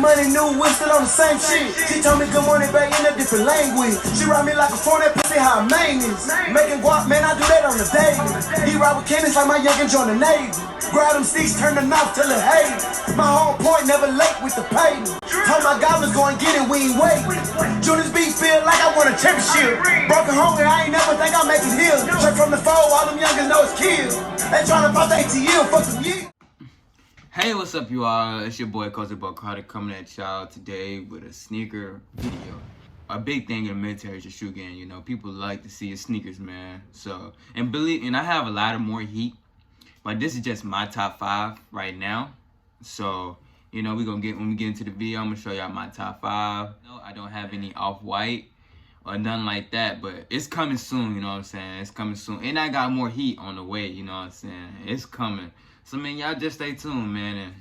money, new whip, still on the same shit. She told me good morning, back in a different language. She ride me like a phone, that pussy how I maintenance. Making guap, man, I do that on the daily. He ride with cannons like my youngin' join the Navy. Grab them sticks, turn the knob till it hate. My whole point, never late with the payment. Told my goblins go and get it, we ain't wait. Judas B feel like I won a championship. Broken home, and I ain't never think I'll make it here. Straight from the foe, all them youngins know it's kids. They tryna pop the ATL, fuck some years. Hey, what's up, you all? It's your boy Cozy Buck Carter coming at y'all today with a sneaker video. A big thing in the military is your shoe game. You know, people like to see your sneakers, man. So, and I have a lot of more heat, but this is just my top 5 right now. So, you know, when we get into the video, I'm gonna show y'all my top 5. No, I don't have any off-white or nothing like that, but it's coming soon. You know what I'm saying? It's coming soon, and I got more heat on the way. You know what I'm saying? It's coming. So, man, y'all just stay tuned, man, and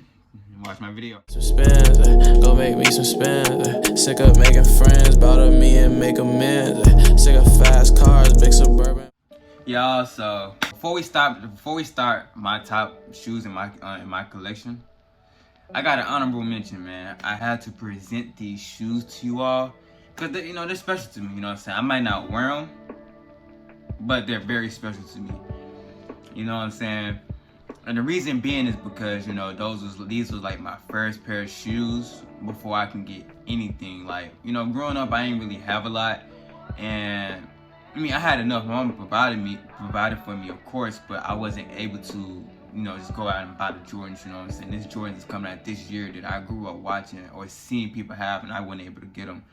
watch my video. Some spins, go make me some spins. Sick of making friends, bother me and make amends. Sick of fast cars, big suburban. Y'all, so before we start my top shoes in my collection, I got an honorable mention, man. I had to present these shoes to you all because they're special to me. You know what I'm saying? I might not wear them, but they're very special to me. You know what I'm saying? And the reason being is because, you know, these was like my first pair of shoes before I can get anything. Like, you know, growing up, I didn't really have a lot. And, I mean, I had enough. My mom provided for me, of course, but I wasn't able to, you know, just go out and buy the Jordans, you know what I'm saying? This Jordans is coming out this year that I grew up watching or seeing people have, and I wasn't able to get them.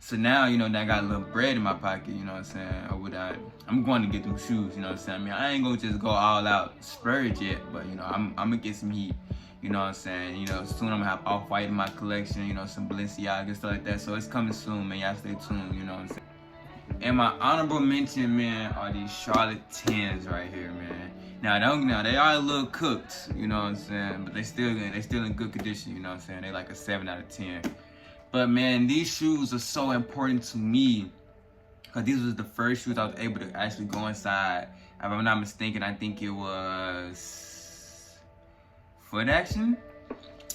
So now, you know, that I got a little bread in my pocket, you know what I'm saying? Or I'm going to get them shoes, you know what I'm saying? I mean, I ain't gonna just go all out splurge yet, but, you know, I'm gonna get some heat, you know what I'm saying? You know, soon I'm gonna have Off-White in my collection, you know, some Balenciaga and stuff like that. So it's coming soon, man. Y'all stay tuned, you know what I'm saying? And my honorable mention, man, are these Charlotte 10s right here, man. Now they are a little cooked, you know what I'm saying? But they still in good condition, you know what I'm saying? They like a 7 out of 10. But man, these shoes are so important to me because these was the first shoes I was able to actually go inside. If I'm not mistaken, I think it was Foot Action.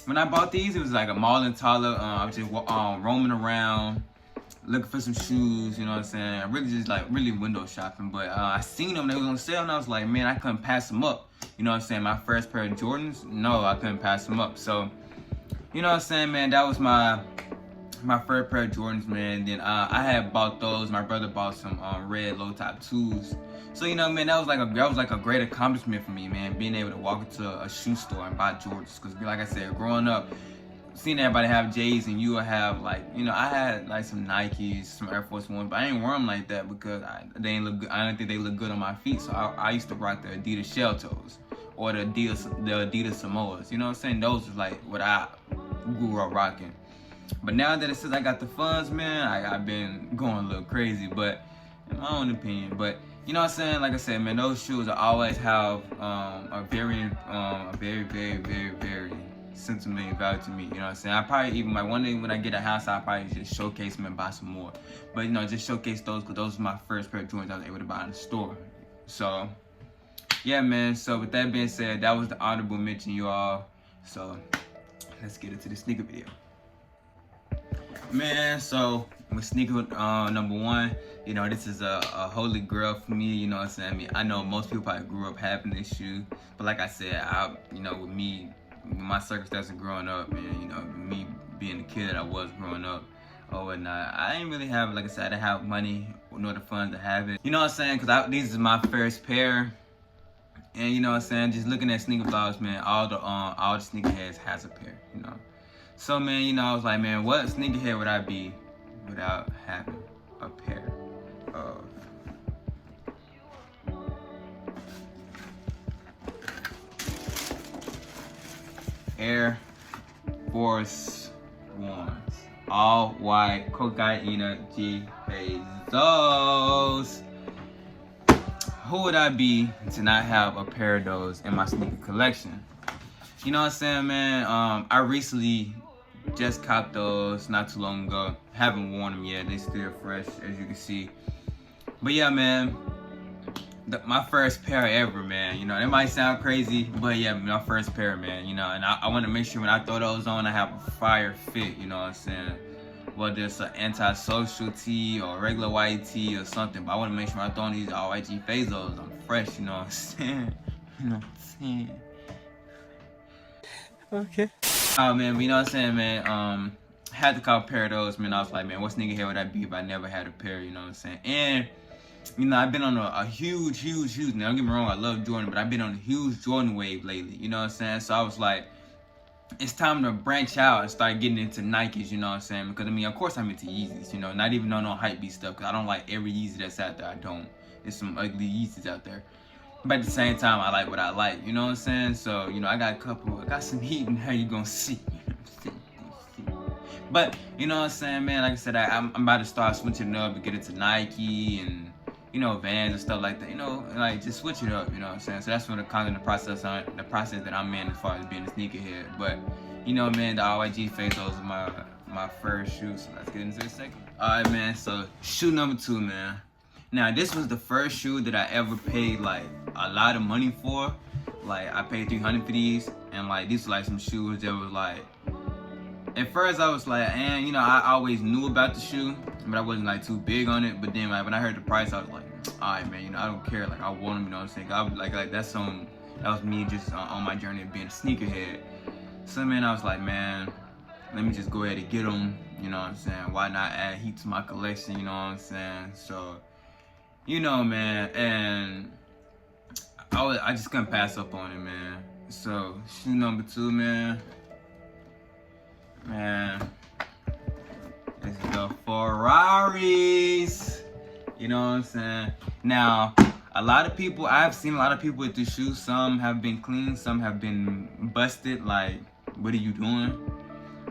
When I bought these, it was like a mall in Tyler. I was just roaming around, looking for some shoes, you know what I'm saying? Really just like window shopping. But I seen them, they was on sale, and I was like, man, I couldn't pass them up. You know what I'm saying? My first pair of Jordans, no, I couldn't pass them up. So, you know what I'm saying, man? That was my first pair of Jordans, man. Then I had bought those. My brother bought some red low top 2s. So, you know, man, that was like a great accomplishment for me, man, being able to walk into a shoe store and buy Jordans. Because, like I said, growing up, seeing everybody have J's and you would have, like, you know, I had like some Nikes, some Air Force Ones, but I ain't wear them like that because they ain't look good. I didn't think they look good on my feet. So I used to rock the Adidas Shell Toes or the Adidas Samoas. You know what I'm saying? Those was like what I grew up rocking. But now that it says I got the funds, man, I've been going a little crazy, but in my own opinion. But you know what I'm saying? Like I said, man, those shoes will always have a very sentimental value to me. You know what I'm saying? I probably even like one day when I get a house, I'll probably just showcase them and buy some more. But you know, just showcase those because those were my first pair of Jordans I was able to buy in the store. So yeah, man. So with that being said, that was the honorable mention, you all. So let's get into the sneaker video. Man, so with sneaker number 1, you know, this is a holy grail for me, you know what I'm saying? I mean, I know most people probably grew up having this shoe, but like I said, you know, with my circumstances growing up, and you know, me being the kid that I was growing up or whatnot, I didn't really have, like I said, I didn't have money nor the funds to have it. You know what I'm saying? Because these is my first pair, and you know what I'm saying? Just looking at sneaker blogs, man, all the sneakerheads has a pair, you know. So, man, you know, I was like, man, what sneakerhead would I be without having a pair of Air Force Ones, all white, Cocaina G Bezos? Who would I be to not have a pair of those in my sneaker collection? You know what I'm saying, man? I recently just copped those not too long ago. Haven't worn them yet. They still fresh, as you can see. But yeah, man, my first pair ever, man. You know, that might sound crazy, but yeah, my first pair, man. You know, and I want to make sure when I throw those on, I have a fire fit. You know what I'm saying? Whether it's an anti-social tee or a regular white tee or something, but I want to make sure when I throw on these all YG Fazos, I'm fresh. You know what I'm saying? You know what I'm saying? Okay. Oh man, you know what I'm saying, man. Had to cop a pair of those, man. I was like, man, what sneaker head would I be if I never had a pair? You know what I'm saying? And you know, I've been on a huge. Now, don't get me wrong, I love Jordan, but I've been on a huge Jordan wave lately. You know what I'm saying? So I was like, it's time to branch out and start getting into Nikes. You know what I'm saying? Because I mean, of course, I'm into Yeezys. You know, not even on no hypebeast stuff. Because I don't like every Yeezy that's out there. I don't. There's some ugly Yeezys out there. But at the same time, I like what I like, you know what I'm saying? So, you know, I got some heat in there, you gonna see. But, you know what I'm saying, man? Like I said, I'm about to start switching it up and get into Nike and, you know, Vans and stuff like that. You know, like, just switch it up, you know what I'm saying? So that's what kind of the process that I'm in as far as being a sneakerhead. But, you know, man, the RYG Fazos is my first shoe, so let's get into it second. Alright, man, so shoe number 2, man. Now, this was the first shoe that I ever paid, like, a lot of money for. Like, I paid $300 for these, and, like, these were, like, some shoes that was, like, at first I was like, and, you know, I always knew about the shoe, but I wasn't, like, too big on it. But then, like, when I heard the price, I was like, all right, man, you know, I don't care. Like, I want them, you know what I'm saying? I was, like, that was me just on my journey of being a sneakerhead. So, man, I was like, man, let me just go ahead and get them, you know what I'm saying? Why not add heat to my collection, you know what I'm saying? So, you know, man, and I just couldn't pass up on it, man. So, shoe number 2, man. Man, it's the Ferraris. You know what I'm saying? Now, I've seen a lot of people with the shoes. Some have been clean, some have been busted. Like, what are you doing?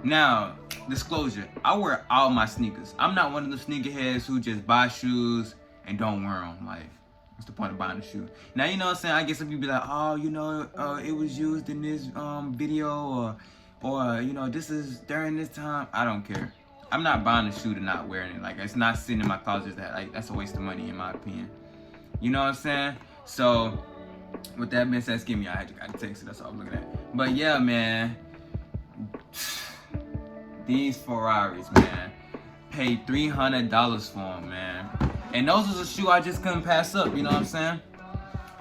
Now, disclosure, I wear all my sneakers. I'm not one of the sneakerheads who just buy shoes and don't wear them. Like, what's the point of buying a shoe? Now, you know what I'm saying? I guess some people be like, oh, you know, it was used in this video, or you know, this is during this time. I don't care. I'm not buying a shoe to not wearing it. Like, it's not sitting in my closet. That's a waste of money in my opinion. You know what I'm saying? So, with that being said, excuse me, I had to text it. That's all I'm looking at. But yeah, man, these Ferraris, man, paid $300 for them, man. And those was a shoe I just couldn't pass up, you know what I'm saying?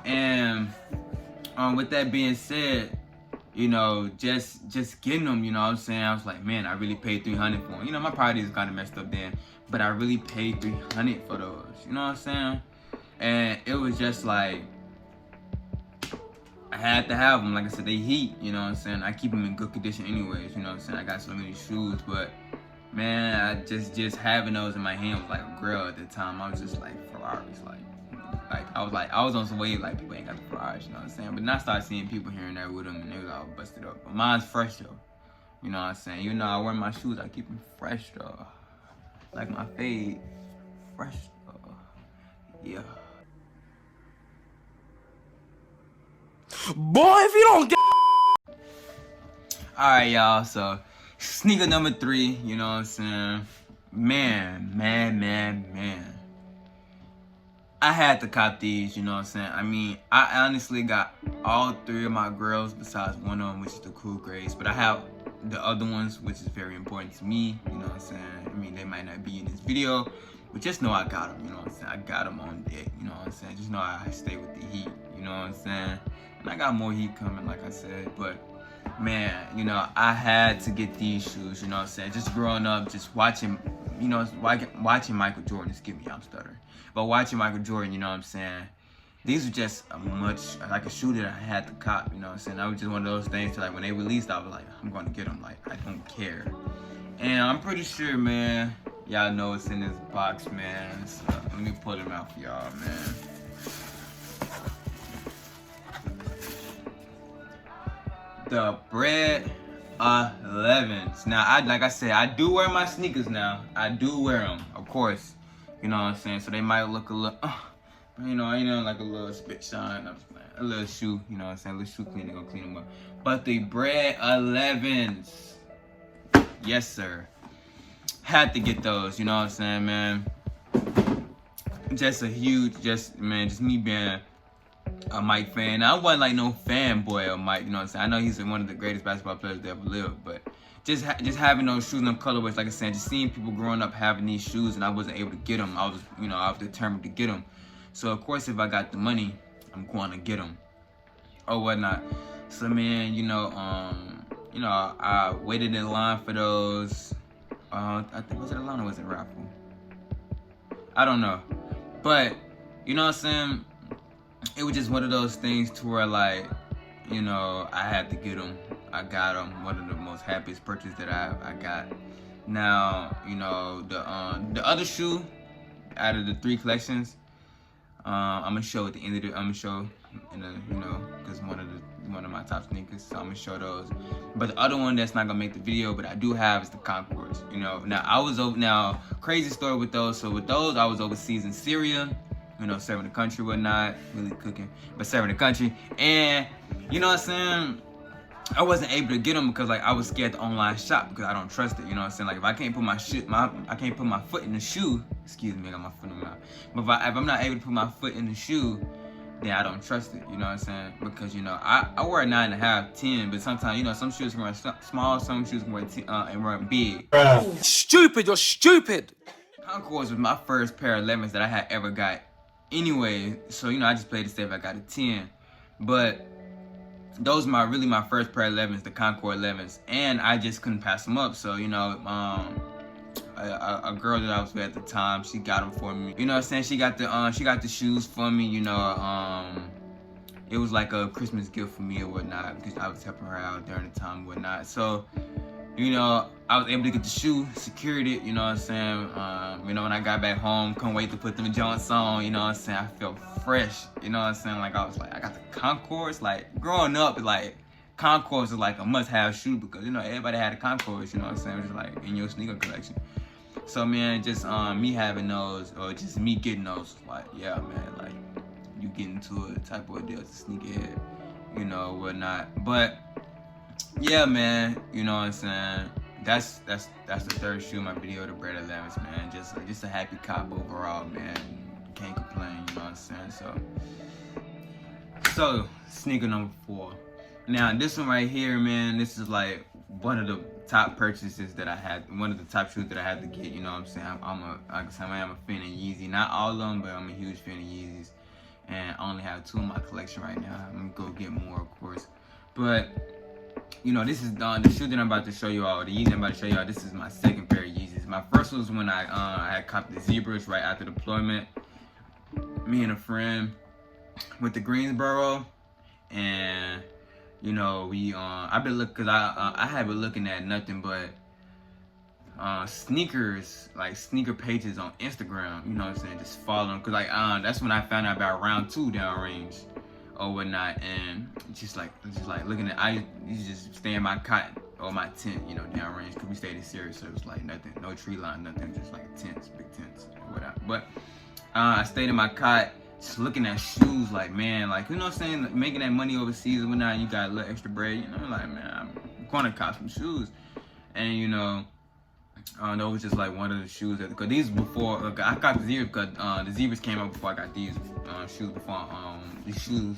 And with that being said, you know, just getting them, you know what I'm saying? I was like, man, I really paid $300 for them. You know, my priorities kind of messed up then, but I really paid $300 for those, you know what I'm saying? And it was just like, I had to have them. Like I said, they heat, you know what I'm saying? I keep them in good condition anyways, you know what I'm saying? I got so many shoes, but man, I just having those in my hand was like a grill at the time. I was just like, Ferraris, like I was on some wave, like, people ain't got the Ferraris, you know what I'm saying? But then I started seeing people here and there with them, and they was all busted up. But mine's fresh though, you know what I'm saying? Even though I wear my shoes, I keep them fresh though. Like my fade, fresh though. Yeah. Boy, if you don't get. Alright, y'all, so sneaker number 3, you know what I'm saying? Man. I had to cop these, you know what I'm saying? I mean, I honestly got all 3 of my girls besides one of them, which is the Cool Grays. But I have the other ones, which is very important to me, you know what I'm saying? I mean, they might not be in this video, but just know I got them, you know what I'm saying? I got them on deck, you know what I'm saying? Just know I stay with the heat, you know what I'm saying? And I got more heat coming, like I said, but man, you know, I had to get these shoes, you know what I'm saying? Just growing up, just watching, you know, watching Michael Jordan, excuse me, I'm stuttering. But watching Michael Jordan, you know what I'm saying? These are just like a shoe that I had to cop, you know what I'm saying? That was just one of those things to, like, when they released, I was like, I'm gonna get them, like, I don't care. And I'm pretty sure, man, y'all know it's in this box, man. So let me pull them out for y'all, man. The Bred 11s. Now, like I said, I do wear my sneakers now. I do wear them, of course. You know what I'm saying? So they might look a little, you know, like a little spit shine. A little shoe, you know what I'm saying? A little shoe cleaner, gonna clean them up. But the Bred 11s, yes, sir. Had to get those, you know what I'm saying, man? Just me being a Mike fan. Now, I wasn't like no fanboy of Mike, you know what I'm saying? I know he's one of the greatest basketball players that ever lived, but just having those shoes and them colorways, like I said, just seeing people growing up having these shoes and I wasn't able to get them, I was determined to get them. So of course, if I got the money, I'm going to get them or whatnot. So man, I waited in line for those. I think, was it a line or was it a raffle? I don't know, but you know what I'm saying? It was just one of those things to where like, I had to get them. I got them. One of the most happiest purchases that I got. Now, the other shoe out of the 3 collections, I'm gonna show at the end of the. I'm gonna show in the, because one of my top sneakers, so I'm gonna show those. But the other one that's not gonna make the video, but I do have, is the Concords. Now I was over. Now crazy story with those. So with those, I was overseas in Syria. Serving the country, whatnot, really cooking, but serving the country. And, you know what I'm saying? I wasn't able to get them because, like, I was scared to online shop because I don't trust it, you know what I'm saying? Like, if I can't put my foot in the shoe, excuse me, I got my foot in my mouth. But if I'm not able to put my foot in the shoe, then I don't trust it, you know what I'm saying? Because, I wear a 9.5, 10, but sometimes, some shoes can run small, some shoes can run big. Stupid, you're stupid. Concords was my first pair of 11s that I had ever got. Anyway, so I just played it safe. I got a 10, but those are really my first pair of 11s, the Concord 11s, and I just couldn't pass them up. So a girl that I was with at the time, she got them for me. You know what I'm saying? She got the shoes for me. It was like a Christmas gift for me or whatnot because I was helping her out during the time and whatnot. So I was able to get the shoe, secured it, you know what I'm saying? When I got back home, couldn't wait to put them joints on, you know what I'm saying? I felt fresh, you know what I'm saying? Like, I was like, I got the Concords. Like, growing up, like, Concords is like a must-have shoe because, everybody had the Concords, you know what I'm saying? Just like in your sneaker collection. So, man, just me having those, or just me getting those, like, yeah, man, like, you get into a type of deal, it's a sneakerhead, whatnot. But, yeah, man, you know what I'm saying? That's the third shoe in my video, the Bred 11s, man. Just a happy cop overall, man. Can't complain, you know what I'm saying? So sneaker number 4. Now this one right here, man, this is like one of the top purchases that I had, one of the top shoes that I had to get, you know what I'm saying? I am a fan of Yeezy. Not all of them, but I'm a huge fan of Yeezys. And I only have 2 in my collection right now. I'm gonna go get more, of course. But this is the shoe that I'm about to show you all. The Yeezy I'm about to show you all. This is my second pair of Yeezys. My first was when I had copped the Zebras right after deployment. Me and a friend went to Greensboro, and I've been looking, cause I have been looking at nothing but sneakers, like sneaker pages on Instagram. You know what I'm saying? Just following, cause like that's when I found out about Round 2 downrange or whatnot, and just like looking at, I used to just stay in my cot or my tent, downrange, cause we stayed in Syria, so it was like nothing, no tree line, nothing, just like tents, big tents or whatever. But I stayed in my cot, just looking at shoes, like, man, like, you know what I'm saying, making that money overseas and whatnot, you got a little extra bread, like, man, I'm gonna cop some shoes. And that was just like one of the shoes that, cause these before, I got the Zebras, cause the Zebras came out before I got these shoes, before these shoes,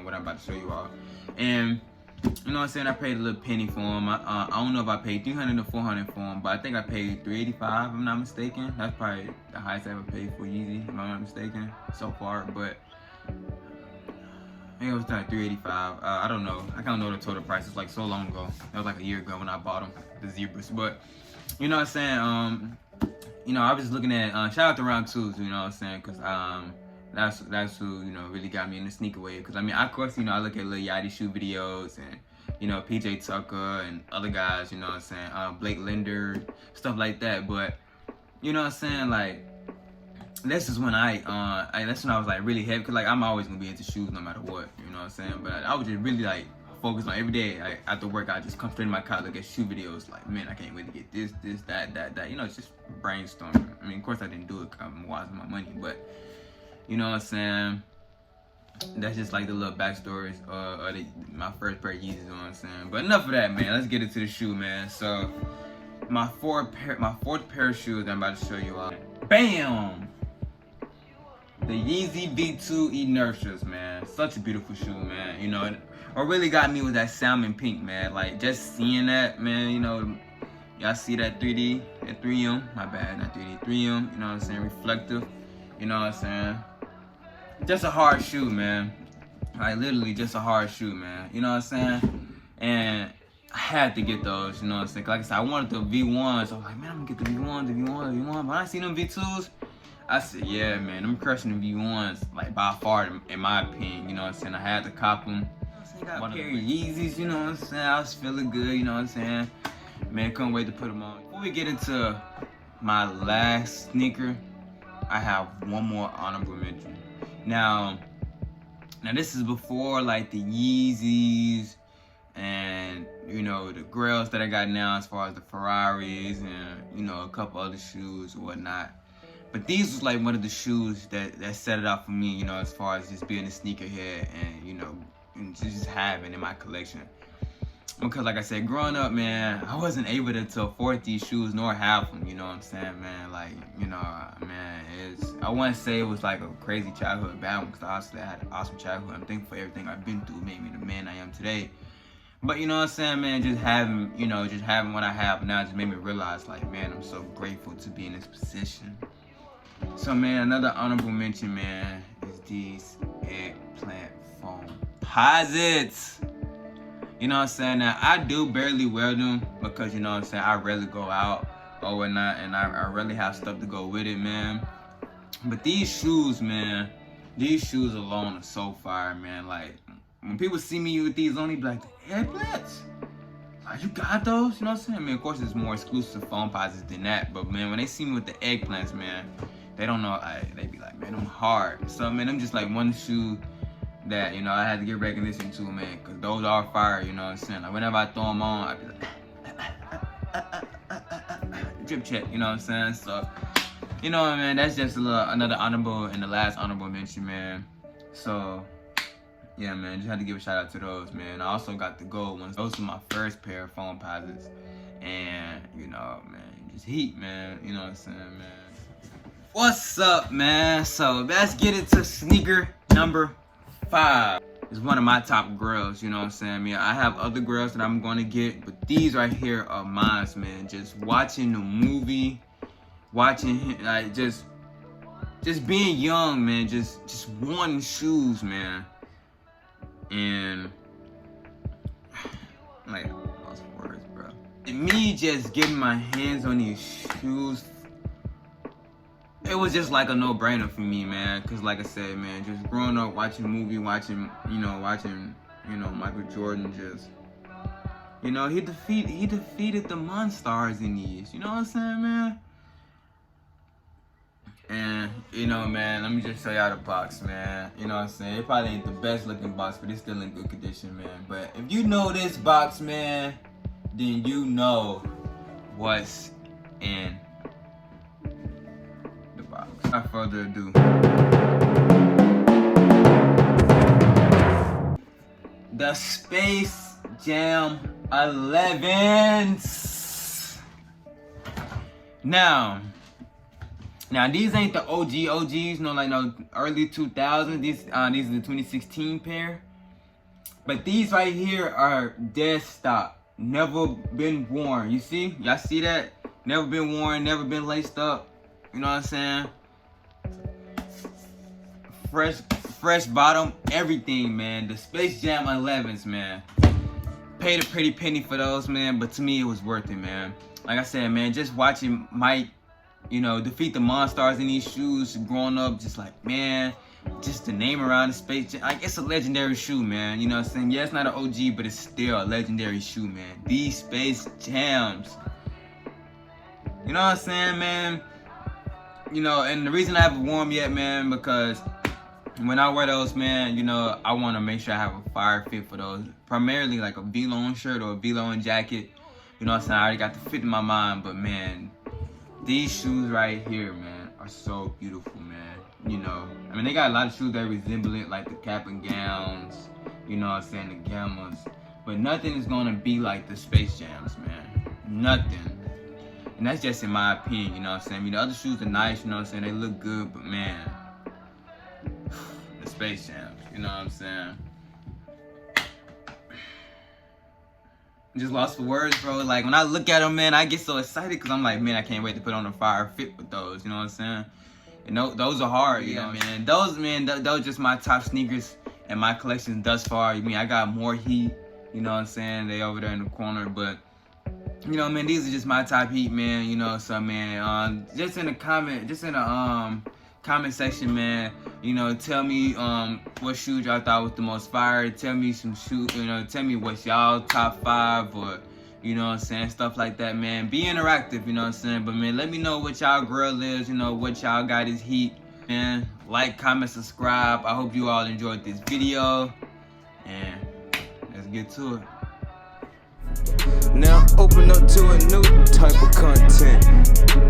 what I'm about to show you all. And you know what I'm saying, I paid a little penny for them. I don't know if I paid $300 or $400 for them, but I think I paid $385 if I'm not mistaken. That's probably the highest I ever paid for Yeezy, if I'm not mistaken, so far. But I think it was like $385. I don't know. I don't know the total price. It's like so long ago. That was like a year ago when I bought them, the Zebras. But you know what I'm saying? I was just looking at shout out to Round 2, you know what I'm saying? Cause that's who really got me in the sneaker wave. Cause of course I look at Lil Yachty shoe videos and PJ Tucker and other guys, you know what I'm saying? Blake Linder, stuff like that. But you know what I'm saying? Like this is when that's when I was like really heavy. Cause like I'm always gonna be into shoes no matter what, you know what I'm saying? But I was just really like focused on every day. Like after work, I just come straight in my car, look at shoe videos. Like, man, I can't wait to get this, that. It's just brainstorming. I mean, of course I didn't do it. I'm wise with my money, but you know what I'm saying? That's just like the little backstories or my first pair of Yeezys, you know what I'm saying? But enough of that, man. Let's get into the shoe, man. So my fourth pair of shoes that I'm about to show you all. Bam! The Yeezy V2 Inertias, man. Such a beautiful shoe, man. You know, what really got me was that salmon pink, man. Like, just seeing that, man, you know, y'all see that 3D, that 3M, my bad, not 3D, 3M, you know what I'm saying, reflective, you know what I'm saying. Just a hard shoe, man. Like, literally just a hard shoe, man. You know what I'm saying? And I had to get those, you know what I'm saying. Like I said, I wanted the V1s. I was like, man, I'm gonna get the V1s, the V1s, the V1s. But when I seen them V2s, I said, yeah, man, I'm crushing the V1s, like, by far, in my opinion, you know what I'm saying. I had to cop them. I got a pair of Yeezys, you know what I'm saying. I was feeling good, you know what I'm saying. Man, couldn't wait to put them on. Before we get into my last sneaker, I have one more honorable mention. Now this is before, like, the Yeezys and, you know, the Grails that I got now, as far as the Ferraris and, you know, a couple other shoes or whatnot. But these was like one of the shoes that set it up for me, you know, as far as just being a sneakerhead and, you know, and just having in my collection. Because like I said, growing up, man, I wasn't able to afford these shoes nor have them, you know what I'm saying, man. Like, you know, man, I wouldn't say it was like a crazy childhood, bad one, because obviously I had an awesome childhood. I'm thankful for everything I've been through, made me the man I am today. But you know what I'm saying, man, just having what I have now just made me realize, like, man, I'm so grateful to be in this position. So, man, another honorable mention, man, is these eggplant foam posits. You know what I'm saying? Now, I do barely wear them because, you know what I'm saying, I rarely go out or whatnot, and I really have stuff to go with it, man. But these shoes, man, these shoes alone are so fire, man. Like, when people see me with these on, they be like, the eggplants? Like, you got those? You know what I'm saying? I mean, of course, it's more exclusive foam posits than that, but, man, when they see me with the eggplants, man, they don't know, they be like, man, I'm hard. So, man, I'm just like one shoe that, you know, I had to give recognition to, man, because those are fire, you know what I'm saying? Like, whenever I throw them on, I be like, drip check, you know what I'm saying? So, you know, man, that's just another honorable and the last honorable mention, man. So, yeah, man, just had to give a shout out to those, man. I also got the gold ones. Those are my first pair of foam posits. And, you know, man, just heat, man, you know what I'm saying, man. What's up, man? So let's get into sneaker number 5. It's one of my top Grails, you know what I'm saying? I mean, I have other Grails that I'm gonna get, but these right here are mine, man. Just watching the movie, watching him, like, just being young, man. Just wanting shoes, man. And like, I lost words, bro. And me just getting my hands on these shoes, it was just like a no-brainer for me, man. Cause like I said, man, just growing up watching the movie, watching Michael Jordan, just, you know, he defeated the Monstars in these. You know what I'm saying, man? And, you know, man, let me just show y'all the box, man. You know what I'm saying? It probably ain't the best looking box, but it's still in good condition, man. But if you know this box, man, then you know what's in the box. Without further ado, the Space Jam 11s. Now, these ain't the OGs, no, like no early 2000s. These are the 2016 pair. But these right here are dead stock, never been worn. You see? Y'all see that? Never been worn, never been laced up. You know what I'm saying? Fresh bottom, everything, man. The Space Jam 11s, man. Paid a pretty penny for those, man, but to me it was worth it, man. Like I said, man, just watching Mike, you know, defeat the Monstars in these shoes, growing up, just like, man, just the name around the Space Jam, like, it's a legendary shoe, man. You know what I'm saying? Yeah, it's not an OG, but it's still a legendary shoe, man. These Space Jams. You know what I'm saying, man? You know, and the reason I haven't worn them yet, man, because when I wear those, man, you know, I want to make sure I have a fire fit for those. Primarily like a V-Lone shirt or a V-Lone jacket. You know what I'm saying? I already got the fit in my mind, but, man, these shoes right here, man, are so beautiful, man. You know, I mean, they got a lot of shoes that resemble it, like the cap and gowns, you know what I'm saying, the Gammas. But nothing is going to be like the Space Jams, man. Nothing. And that's just in my opinion, you know what I'm saying? I mean, the other shoes are nice, you know what I'm saying? They look good, but, man, Space Jam. You know what I'm saying? Just lost for words, bro. Like, when I look at them, man, I get so excited because I'm like, man, I can't wait to put on a fire fit with those. You know what I'm saying? And those are hard, you know, man. Those just my top sneakers in my collection thus far. I mean, I got more heat, you know what I'm saying? They over there in the corner, but, you know, man, these are just my top heat, man. You know, so, man, just in the comment section, man, you know, tell me what shoes y'all thought was the most fire. Tell me some shoes, you know, tell me what's y'all top 5 or, you know what I'm saying, stuff like that, man. Be interactive, you know what I'm saying, but, man, let me know what y'all grill is, you know, what y'all got is heat, man. Like, comment, subscribe. I hope you all enjoyed this video, and let's get to it. Now open up to a new type of content.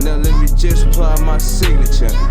Now let me just apply my signature.